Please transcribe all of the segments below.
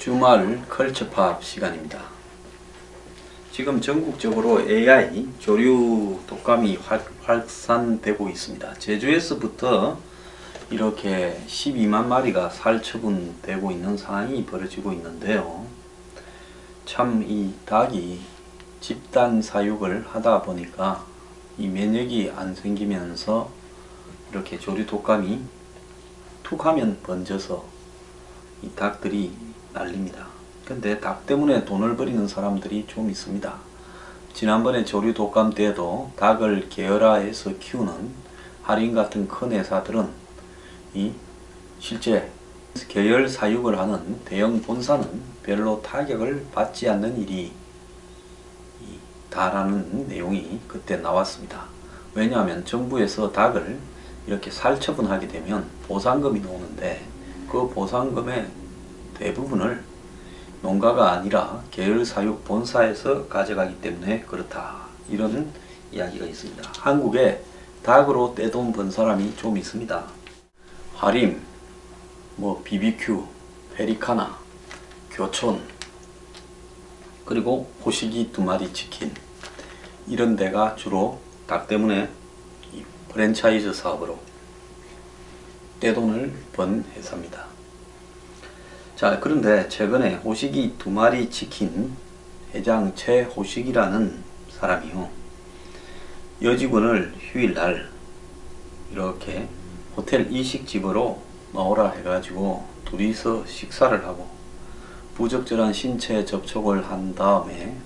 주말 컬처팝 시간입니다. 지금 전국적으로 AI 조류 독감이 확산되고 있습니다. 제주에서부터 이렇게 12만 마리가 살처분되고 있는 상황이 벌어지고 있는데요. 참 이 닭이 집단 사육을 하다 보니까 이 면역이 안 생기면서 이렇게 조류 독감이 툭 하면 번져서 이 닭들이 난립니다. 근데 닭 때문에 돈을 버리는 사람들이 좀 있습니다. 지난번에 조류 독감 때도 닭을 계열화해서 키우는 할인 같은 큰 회사들은 이 실제 계열 사육을 하는 대형 본사는 별로 타격을 받지 않는 일이 다라는 내용이 그때 나왔습니다. 왜냐하면 정부에서 닭을 이렇게 살처분하게 되면 보상금이 나오는데 그 보상금의 대부분을 농가가 아니라 계열사육 본사에서 가져가기 때문에 그렇다, 이런 이야기가 있습니다. 한국에 닭으로 떼돈 번 사람이 좀 있습니다. 하림, BBQ, 페리카나, 교촌, 그리고 호식이 2마리 치킨, 이런 데가 주로 닭 때문에 이 프랜차이즈 사업으로 떼돈을 번 회사입니다. 자, 그런데 최근에 호식이 2마리 치킨 회장 최호식이라는 사람이요, 여직원을 휴일날 이렇게 호텔 이식집으로 나오라 해가지고 둘이서 식사를 하고 부적절한 신체 접촉을 한 다음에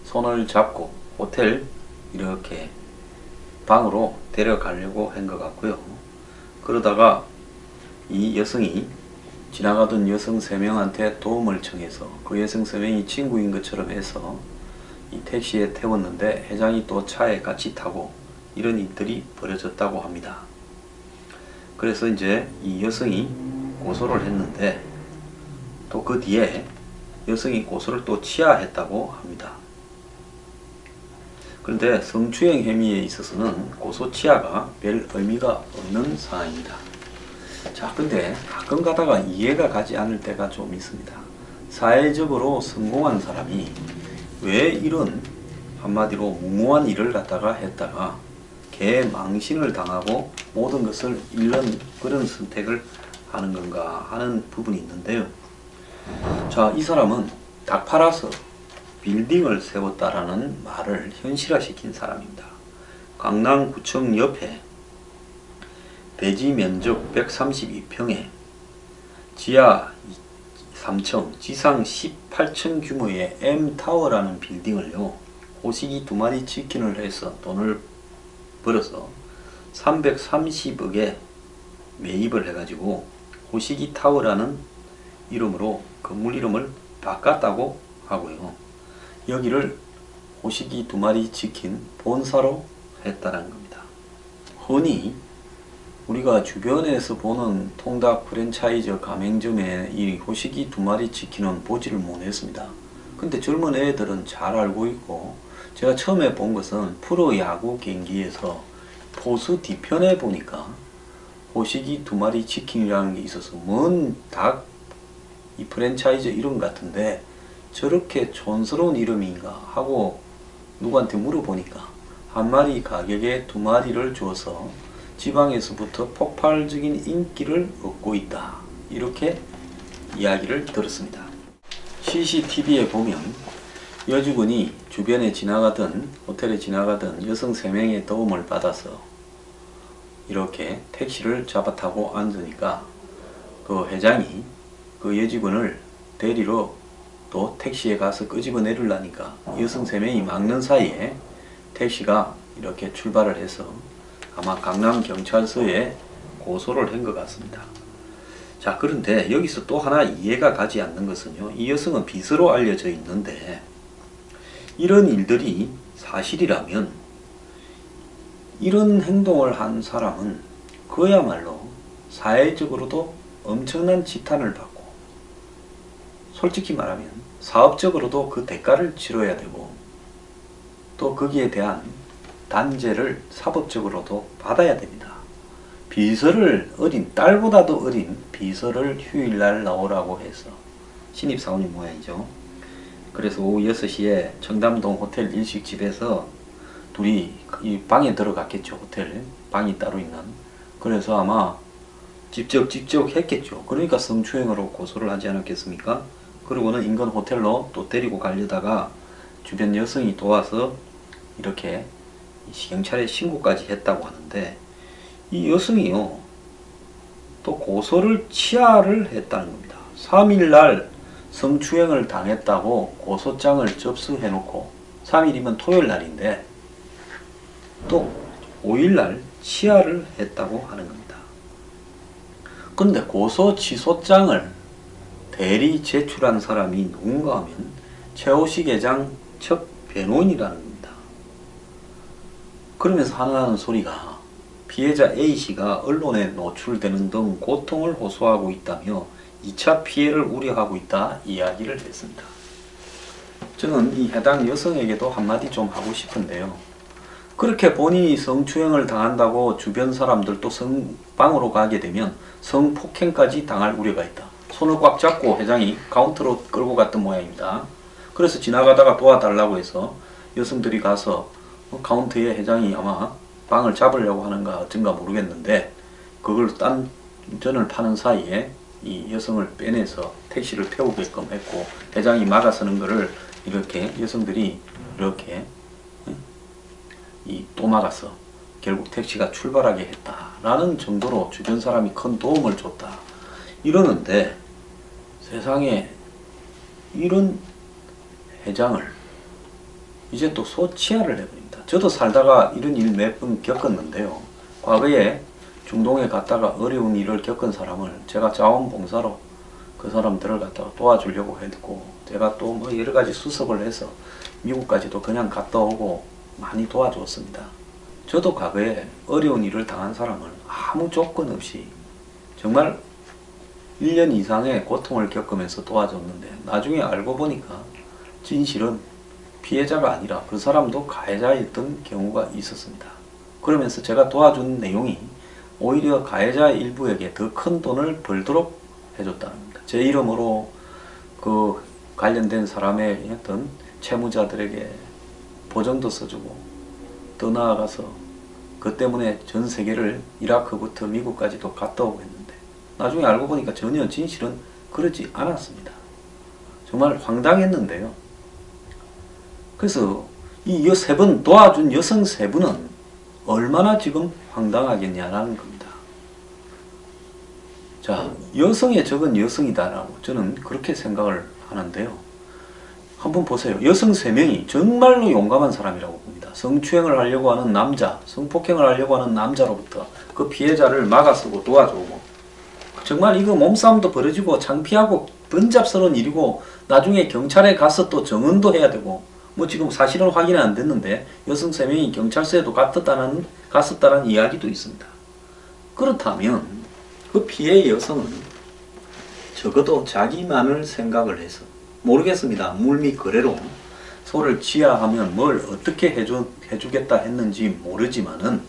손을 잡고 호텔 이렇게 방으로 데려가려고 한 것 같고요. 그러다가 이 여성이 지나가던 여성 3명한테 도움을 청해서 그 여성 3명이 친구인 것처럼 해서 이 택시에 태웠는데 회장이 또 차에 같이 타고 이런 일들이 벌어졌다고 합니다. 그래서 이제 이 여성이 고소를 했는데 또 그 뒤에 여성이 고소를 또 취하했다고 합니다. 그런데 성추행 혐의에 있어서는 고소 취하가 별 의미가 없는 상황입니다. 자, 근데 가끔 가다가 이해가 가지 않을 때가 좀 있습니다. 사회적으로 성공한 사람이 왜 이런 한마디로 무모한 일을 갖다가 했다가 개망신을 당하고 모든 것을 잃는 그런 선택을 하는 건가 하는 부분이 있는데요. 자, 이 사람은 닭 팔아서 빌딩을 세웠다라는 말을 현실화시킨 사람입니다. 강남구청 옆에 대지 면적 132평에 지하 3층, 지상 18층 규모의 M타워라는 빌딩을요, 호식이 2마리 치킨을 해서 돈을 벌어서 330억에 매입을 해가지고 호식이 타워라는 이름으로 건물 이름을 바꿨다고 하고요. 여기를 호식이 2마리 치킨 본사로 했다는 겁니다. 흔히 우리가 주변에서 보는 통닭 프랜차이즈 가맹점에 이 호식이 2마리 치킨은 보지를 못했습니다. 근데 젊은 애들은 잘 알고 있고, 제가 처음에 본 것은 프로야구 경기에서 포수 뒤편에 보니까 호식이 2마리 치킨이라는 게 있어서 뭔 닭 이 프랜차이즈 이름 같은데 저렇게 촌스러운 이름인가 하고 누구한테 물어보니까 한 마리 가격에 2마리를 줘서 지방에서부터 폭발적인 인기를 얻고 있다, 이렇게 이야기를 들었습니다. CCTV에 보면 여직원이 주변에 지나가던 호텔에 지나가던 여성 3명의 도움을 받아서 이렇게 택시를 잡아 타고 앉으니까 그 회장이 그 여직원을 데리러 또 택시에 가서 끄집어 내리려니까 여성 3명이 막는 사이에 택시가 이렇게 출발을 해서 아마 강남경찰서에 고소를 한 것 같습니다. 자, 그런데 여기서 또 하나 이해가 가지 않는 것은요, 이 여성은 비서로 알려져 있는데 이런 일들이 사실이라면 이런 행동을 한 사람은 그야말로 사회적으로도 엄청난 지탄을 받고, 솔직히 말하면 사업적으로도 그 대가를 치러야 되고, 또 거기에 대한 단죄를 사법적으로도 받아야 됩니다. 비서를, 딸보다도 어린 비서를 휴일날 나오라고 해서 신입사원인 모양이죠. 그래서 오후 6시에 청담동 호텔 일식집에서 둘이 이 방에 들어갔겠죠. 호텔 방이 따로 있는. 그래서 아마 직접 했겠죠. 그러니까 성추행으로 고소를 하지 않았겠습니까? 그리고는 인근 호텔로 또 데리고 가려다가 주변 여성이 도와서 이렇게 경찰에 신고까지 했다고 하는데, 이 여성이요 또 고소를 취하를 했다는 겁니다. 3일날 성추행을 당했다고 고소장을 접수해 놓고 3일이면 토요일 날인데 또 5일날 취하를 했다고 하는 겁니다. 그런데 고소 취소장을 대리 제출한 사람이 누군가 하면 최호식 회장 첫 변호인이라는 겁니다. 그러면서 하는 소리가 피해자 A씨가 언론에 노출되는 등 고통을 호소하고 있다며 2차 피해를 우려하고 있다 이야기를 했습니다. 저는 이 해당 여성에게도 한마디 좀 하고 싶은데요. 그렇게 본인이 성추행을 당한다고 주변 사람들도 방으로 가게 되면 성폭행까지 당할 우려가 있다. 손을 꽉 잡고 회장이 카운터로 끌고 갔던 모양입니다. 그래서 지나가다가 도와달라고 해서 여성들이 가서 카운터에 회장이 아마 방을 잡으려고 하는가 어쩐가 모르겠는데, 그걸 딴 전을 파는 사이에 이 여성을 빼내서 택시를 태우게끔 했고, 회장이 막아서는 거를 이렇게 여성들이 이렇게 또 막아서 결국 택시가 출발하게 했다라는 정도로 주변 사람이 큰 도움을 줬다 이러는데, 세상에 이런 회장을 이제 또 소치하를 해버립니다. 저도 살다가 이런 일 몇 번 겪었는데요. 과거에 중동에 갔다가 어려운 일을 겪은 사람을 제가 자원봉사로 그 사람들을 갖다가 도와주려고 했고, 제가 또 뭐 여러 가지 수습을 해서 미국까지도 그냥 갔다 오고 많이 도와줬습니다. 저도 과거에 어려운 일을 당한 사람을 아무 조건 없이 정말 1년 이상의 고통을 겪으면서 도와줬는데, 나중에 알고 보니까 진실은 피해자가 아니라 그 사람도 가해자였던 경우가 있었습니다. 그러면서 제가 도와준 내용이 오히려 가해자 일부에게 더 큰 돈을 벌도록 해줬다는 겁니다. 제 이름으로 그 관련된 사람의 어떤 채무자들에게 보정도 써주고, 더 나아가서 그 때문에 전 세계를 이라크부터 미국까지도 갔다 오고 했는데, 나중에 알고 보니까 전혀 진실은 그러지 않았습니다. 정말 황당했는데요. 그래서 이 세 분 도와준 여성 세 분은 얼마나 지금 황당하겠냐라는 겁니다. 자, 여성에 적은 여성이다라고 저는 그렇게 생각을 하는데요. 한번 보세요. 여성 3명이 정말로 용감한 사람이라고 봅니다. 성추행을 하려고 하는 남자, 성폭행을 하려고 하는 남자로부터 그 피해자를 막아서고 도와주고, 정말 이거 몸싸움도 벌어지고 창피하고 번잡스러운 일이고, 나중에 경찰에 가서 또 정언도 해야 되고, 뭐 지금 사실은 확인은 안 됐는데 여성 3명이 경찰서에도 갔었다는 이야기도 있습니다. 그렇다면 그 피해 여성은 적어도 자기만을 생각을 해서, 모르겠습니다. 물밑 거래로 소를 취하하면 뭘 어떻게 해주겠다 했는지 모르지만은,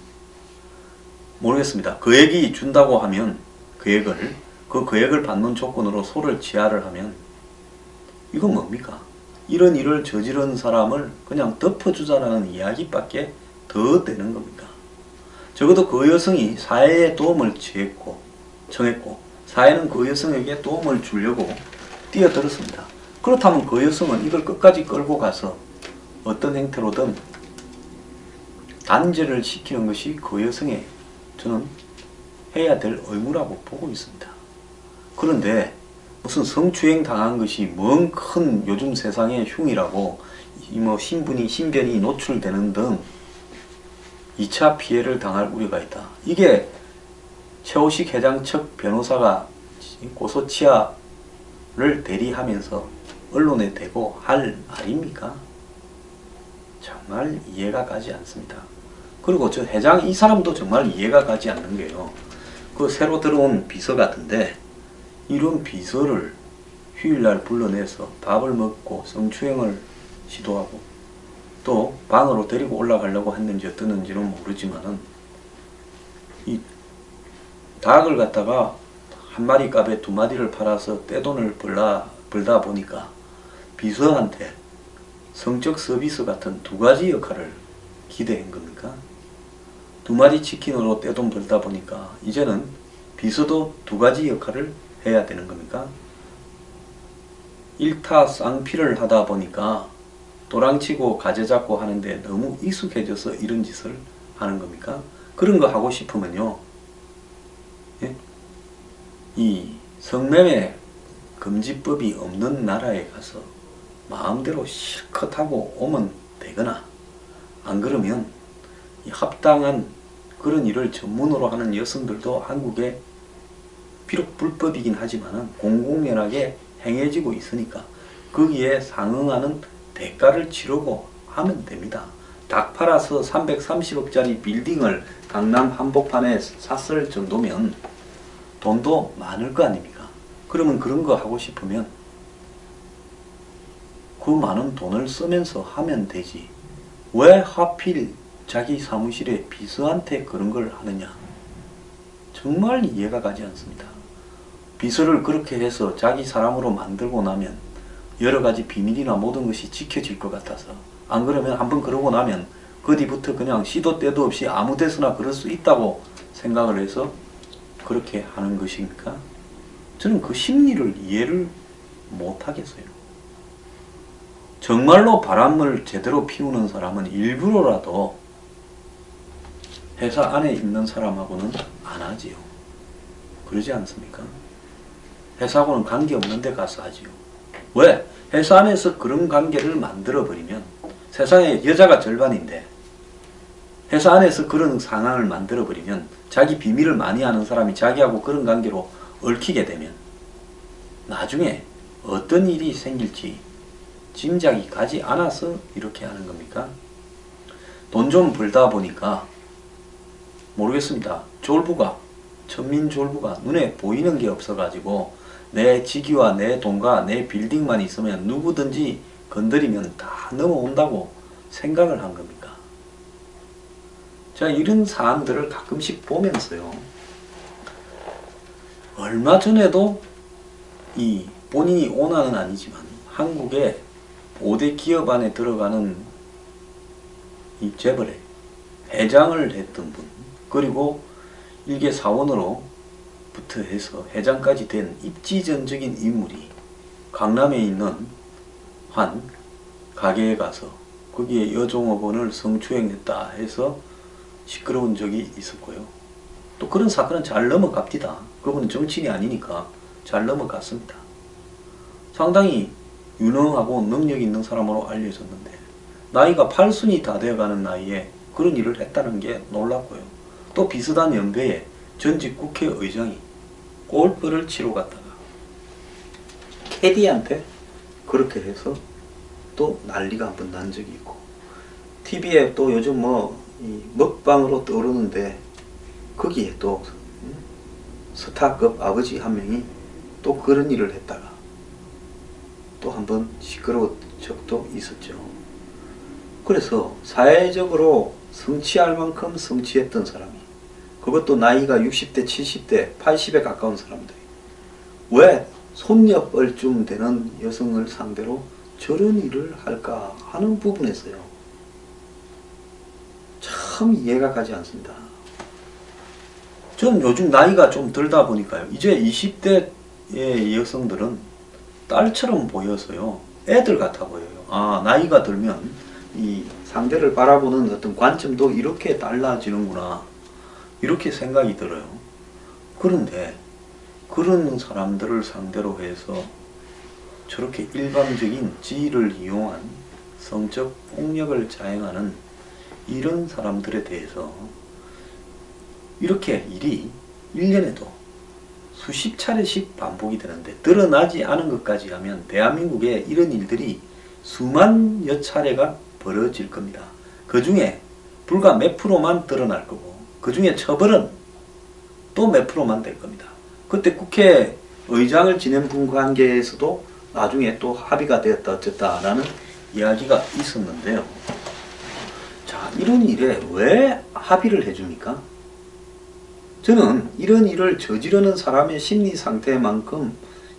모르겠습니다. 그액이 준다고 하면 그 계획을 받는 조건으로 소를 취하를 하면 이건 뭡니까? 이런 일을 저지른 사람을 그냥 덮어주자라는 이야기밖에 더 되는 겁니다. 적어도 그 여성이 사회에 도움을 청했고 사회는 그 여성에게 도움을 주려고 뛰어들었습니다. 그렇다면 그 여성은 이걸 끝까지 끌고 가서 어떤 행태로든 단죄를 시키는 것이 그 여성의 저는 해야 될 의무라고 보고 있습니다. 그런데 무슨 성추행 당한 것이 뭔 큰 요즘 세상의 흉이라고 뭐 신변이 노출되는 등 2차 피해를 당할 우려가 있다. 이게 최호식 회장 측 변호사가 고소치하를 대리하면서 언론에 대고 할 말입니까? 정말 이해가 가지 않습니다. 그리고 저 회장 이 사람도 정말 이해가 가지 않는 게요. 그 새로 들어온 비서 같은데 이런 비서를 휴일날 불러내서 밥을 먹고 성추행을 시도하고 또 방으로 데리고 올라가려고 했는지 어떠는지는 모르지만은 이 닭을 갖다가 한 마리 값에 2마리를 팔아서 떼돈을 벌라 벌다 보니까 비서한테 성적 서비스 같은 두 가지 역할을 기대한 겁니까? 두 마리 치킨으로 떼돈 벌다 보니까 이제는 비서도 두 가지 역할을 해야 되는 겁니까? 일타쌍피를 하다 보니까 도랑치고 가재잡고 하는데 너무 익숙해져서 이런 짓을 하는 겁니까? 그런 거 하고 싶으면요, 예? 이 성매매 금지법이 없는 나라에 가서 마음대로 실컷 하고 오면 되거나, 안 그러면 이 합당한 그런 일을 전문으로 하는 여성들도 한국에 비록 불법이긴 하지만 공공연하게 행해지고 있으니까 거기에 상응하는 대가를 치르고 하면 됩니다. 닭 팔아서 330억짜리 빌딩을 강남 한복판에 샀을 정도면 돈도 많을 거 아닙니까? 그러면 그런 거 하고 싶으면 그 많은 돈을 쓰면서 하면 되지. 왜 하필 자기 사무실에 비서한테 그런 걸 하느냐? 정말 이해가 가지 않습니다. 비서를 그렇게 해서 자기 사람으로 만들고 나면 여러 가지 비밀이나 모든 것이 지켜질 것 같아서, 안 그러면 한번 그러고 나면 그 뒤부터 그냥 시도 때도 없이 아무 데서나 그럴 수 있다고 생각을 해서 그렇게 하는 것입니까? 저는 그 심리를 이해를 못 하겠어요. 정말로 바람을 제대로 피우는 사람은 일부러라도 회사 안에 있는 사람하고는 안 하지요. 그러지 않습니까? 회사하고는 관계없는 데 가서 하지요. 왜? 회사 안에서 그런 관계를 만들어버리면, 세상에 여자가 절반인데 회사 안에서 그런 상황을 만들어버리면 자기 비밀을 많이 아는 사람이 자기하고 그런 관계로 얽히게 되면 나중에 어떤 일이 생길지 짐작이 가지 않아서 이렇게 하는 겁니까? 돈 좀 벌다 보니까 모르겠습니다. 졸부가, 천민졸부가 눈에 보이는 게 없어가지고 내 직위와 내 돈과 내 빌딩만 있으면 누구든지 건드리면 다 넘어온다고 생각을 한 겁니까? 제가 이런 사안들을 가끔씩 보면서요, 얼마 전에도 이 본인이 오너는 아니지만 한국의 5대 기업 안에 들어가는 이 재벌의 회장을 했던 분, 그리고 일개 사원으로부터 해서 회장까지 된 입지전적인 인물이 강남에 있는 한 가게에 가서 거기에 여종업원을 성추행했다 해서 시끄러운 적이 있었고요. 또 그런 사건은 잘 넘어갑니다. 그분은 정치인이 아니니까 잘 넘어갔습니다. 상당히 유능하고 능력 있는 사람으로 알려졌는데 나이가 8순이 다 되어가는 나이에 그런 일을 했다는 게 놀랍고요. 또 비슷한 연배에 전직 국회의장이 골프를 치러 갔다가 캐디한테 그렇게 해서 또 난리가 한번 난 적이 있고, TV에 또 요즘 이 먹방으로 떠오르는데 거기에 또 스타급 아버지 한 명이 또 그런 일을 했다가 또 한번 시끄러운 적도 있었죠. 그래서 사회적으로 성취할 만큼 성취했던 사람이, 그것도 나이가 60대, 70대, 80에 가까운 사람들이 왜 손녀뻘쯤 되는 여성을 상대로 저런 일을 할까 하는 부분에서요, 참 이해가 가지 않습니다. 전 요즘 나이가 좀 들다 보니까요, 이제 20대의 여성들은 딸처럼 보여서요, 애들 같아 보여요. 아, 나이가 들면 이 상대를 바라보는 어떤 관점도 이렇게 달라지는구나, 이렇게 생각이 들어요. 그런데 그런 사람들을 상대로 해서 저렇게 일방적인 지위를 이용한 성적 폭력을 자행하는 이런 사람들에 대해서 이렇게 일이 1년에도 수십 차례씩 반복이 되는데 드러나지 않은 것까지 하면 대한민국에 이런 일들이 수만여 차례가 벌어질 겁니다. 그 중에 불과 몇 프로만 드러날 거고, 그 중에 처벌은 또 몇 프로만 될 겁니다. 그때 국회의장을 지낸 분 관계에서도 나중에 또 합의가 되었다 어쨌다 라는 이야기가 있었는데요. 자, 이런 일에 왜 합의를 해줍니까? 저는 이런 일을 저지르는 사람의 심리 상태만큼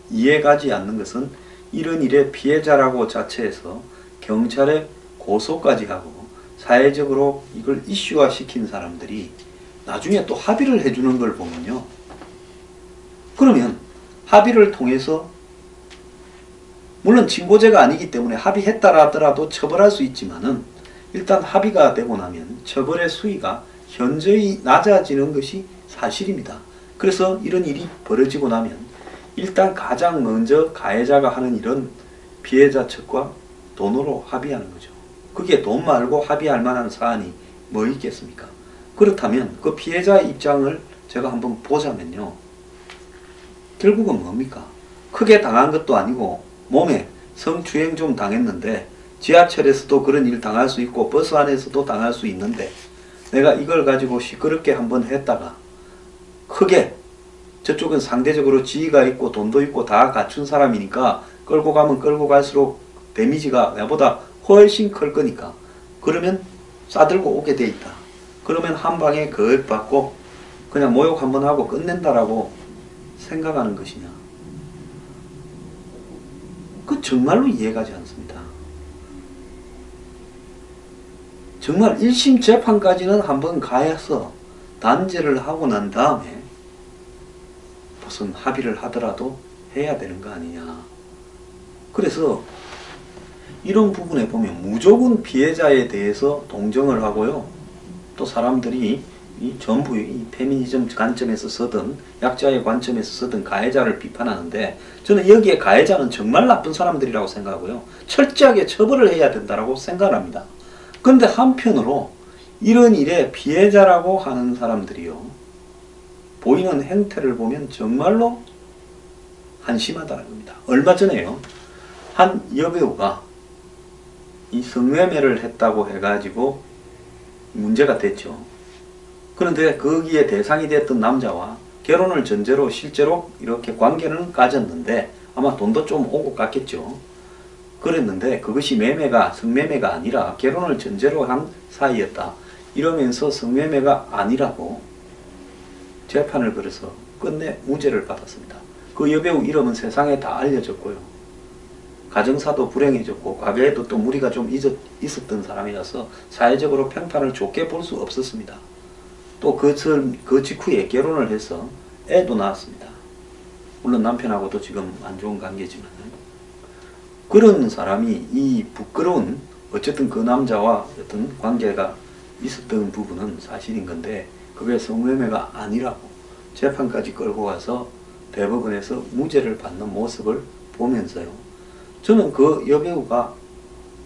이해가지 않는 것은 이런 일의 피해자라고 자처해서 경찰에 고소까지 하고 사회적으로 이걸 이슈화 시킨 사람들이 나중에 또 합의를 해주는 걸 보면요. 그러면 합의를 통해서 물론 친고죄가 아니기 때문에 합의했다라 하더라도 처벌할 수 있지만은 일단 합의가 되고 나면 처벌의 수위가 현저히 낮아지는 것이 사실입니다. 그래서 이런 일이 벌어지고 나면 일단 가장 먼저 가해자가 하는 일은 피해자 측과 돈으로 합의하는 거죠. 그게 돈 말고 합의할 만한 사안이 뭐 있겠습니까? 그렇다면 그 피해자의 입장을 제가 한번 보자면요. 결국은 뭡니까? 크게 당한 것도 아니고 몸에 성추행 좀 당했는데 지하철에서도 그런 일 당할 수 있고 버스 안에서도 당할 수 있는데 내가 이걸 가지고 시끄럽게 한번 했다가 크게 저쪽은 상대적으로 지위가 있고 돈도 있고 다 갖춘 사람이니까 끌고 가면 끌고 갈수록 데미지가 나보다 훨씬 클 거니까 그러면 싸들고 오게 돼 있다. 그러면 한 방에 거액받고 그냥 모욕 한번 하고 끝낸다라고 생각하는 것이냐. 그 정말로 이해가지 않습니다. 정말 1심 재판까지는 한번 가야서 단죄를 하고 난 다음에 무슨 합의를 하더라도 해야 되는 거 아니냐. 그래서 이런 부분에 보면 무조건 피해자에 대해서 동정을 하고요. 또 사람들이 전부 이 페미니즘 관점에서 서든 약자의 관점에서 서든 가해자를 비판하는데 저는 여기에 가해자는 정말 나쁜 사람들이라고 생각하고요. 철저하게 처벌을 해야 된다고 생각합니다. 그런데 한편으로 이런 일에 피해자라고 하는 사람들이요. 보이는 행태를 보면 정말로 한심하다는 겁니다. 얼마 전에요. 한 여배우가 이 성매매를 했다고 해가지고 문제가 됐죠. 그런데 거기에 대상이 됐던 남자와 결혼을 전제로 실제로 이렇게 관계는 가졌는데 아마 돈도 좀 오고 갔겠죠. 그랬는데 그것이 성매매가 아니라 결혼을 전제로 한 사이였다. 이러면서 성매매가 아니라고 재판을 걸어서 끝내 무죄를 받았습니다. 그 여배우 이름은 세상에 다 알려졌고요. 가정사도 불행해졌고 과거에도 또 무리가 좀 있었던 사람이라서 사회적으로 평판을 좋게 볼 수 없었습니다. 또 그 직후에 결혼을 해서 애도 낳았습니다. 물론 남편하고도 지금 안 좋은 관계지만 그런 사람이 이 부끄러운 어쨌든 그 남자와 어떤 관계가 있었던 부분은 사실인 건데 그게 성매매가 아니라고 재판까지 끌고 가서 대법원에서 무죄를 받는 모습을 보면서요. 저는 그 여배우가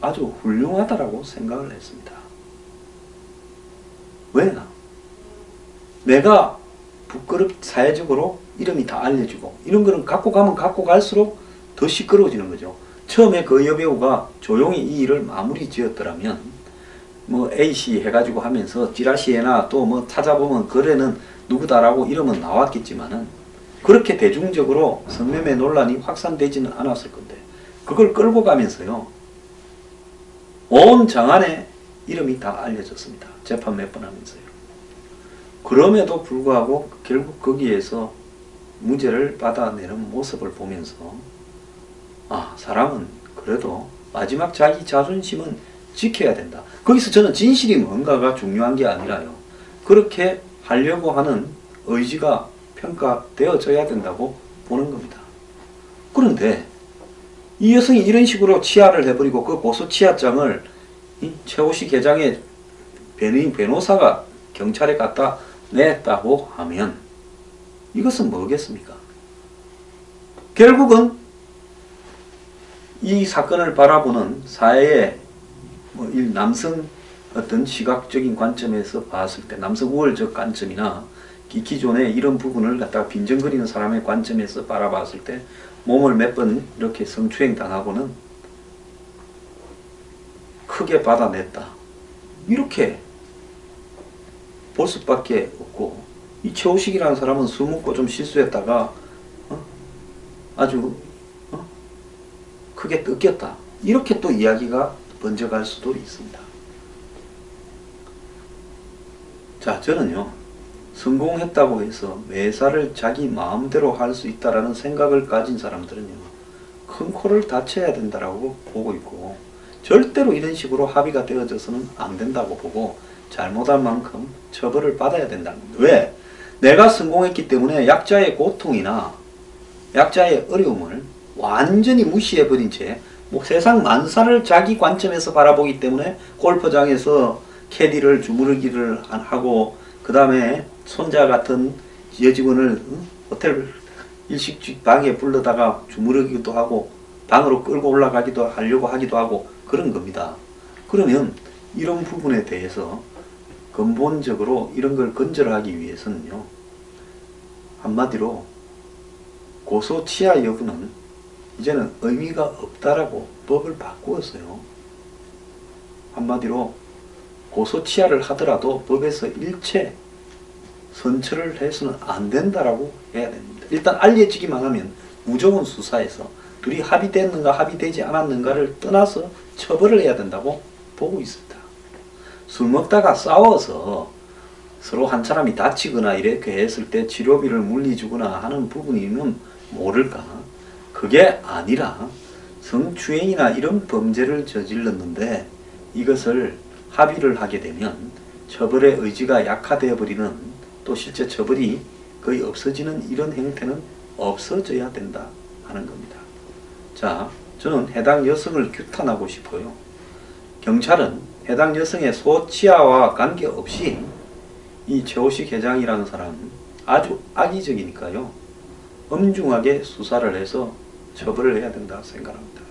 아주 훌륭하다라고 생각을 했습니다. 왜냐? 내가 사회적으로 이름이 다 알려지고 이런 거는 갖고 가면 갖고 갈수록 더 시끄러워지는 거죠. 처음에 그 여배우가 조용히 이 일을 마무리 지었더라면 뭐 A씨 해가지고 하면서 찌라시에나 또 뭐 찾아보면 거래는 누구다라고 이름은 나왔겠지만은 그렇게 대중적으로 성매매 논란이 확산되지는 않았을 건데 그걸 끌고 가면서요. 온 장안에 이름이 다 알려졌습니다. 재판 몇 번 하면서요. 그럼에도 불구하고 결국 거기에서 무죄를 받아내는 모습을 보면서 사람은 그래도 마지막 자기 자존심은 지켜야 된다. 거기서 저는 진실이 뭔가가 중요한 게 아니라요. 그렇게 하려고 하는 의지가 평가되어져야 된다고 보는 겁니다. 그런데 이 여성이 이런 식으로 치하를 해버리고 그 고소 치하장을 최호씨 계장의 변호사가 경찰에 갖다 냈다고 하면 이것은 뭐겠습니까? 결국은 이 사건을 바라보는 사회의 남성 어떤 시각적인 관점에서 봤을 때 남성 우월적 관점이나 기존에 이런 부분을 갖다가 빈정거리는 사람의 관점에서 바라봤을 때 몸을 몇 번 이렇게 성추행 당하고는 크게 받아냈다. 이렇게 볼 수밖에 없고 이 최호식이라는 사람은 술 먹고 좀 실수했다가 아주 크게 뜯겼다. 이렇게 또 이야기가 번져갈 수도 있습니다. 자, 저는요. 성공했다고 해서 매사를 자기 마음대로 할 수 있다라는 생각을 가진 사람들은요. 큰 코를 다쳐야 된다라고 보고 있고, 절대로 이런 식으로 합의가 되어져서는 안 된다고 보고 잘못한 만큼 처벌을 받아야 된다는 겁니다. 왜? 내가 성공했기 때문에 약자의 고통이나 약자의 어려움을 완전히 무시해버린 채 뭐 세상 만사를 자기 관점에서 바라보기 때문에 골프장에서 캐디를 주무르기를 하고, 그 다음에 손자 같은 여직원을 호텔 일식집 방에 불러다가 주무르기도 하고 방으로 끌고 올라가기도 하려고 하기도 하고 그런 겁니다. 그러면 이런 부분에 대해서 근본적으로 이런 걸 건절하기 위해서는요, 한마디로 고소치하 여부는 이제는 의미가 없다라고 법을 바꾸었어요. 한마디로 고소치하를 하더라도 법에서 일체 선처를 해서는 안 된다라고 해야 됩니다. 일단 알려지기만 하면 무조건 수사해서 둘이 합의됐는가 합의되지 않았는가를 떠나서 처벌을 해야 된다고 보고 있습니다. 술 먹다가 싸워서 서로 한 사람이 다치거나 이렇게 했을 때 치료비를 물리주거나 하는 부분이면 모를까? 그게 아니라 성추행이나 이런 범죄를 저질렀는데 이것을 합의를 하게 되면 처벌의 의지가 약화되어 버리는, 또 실제 처벌이 거의 없어지는 이런 행태는 없어져야 된다 하는 겁니다. 자, 저는 해당 여성을 규탄하고 싶어요. 경찰은 해당 여성의 소치하와 관계없이 이 최호식 회장이라는 사람은 아주 악의적이니까요, 엄중하게 수사를 해서 처벌을 해야 된다 생각합니다.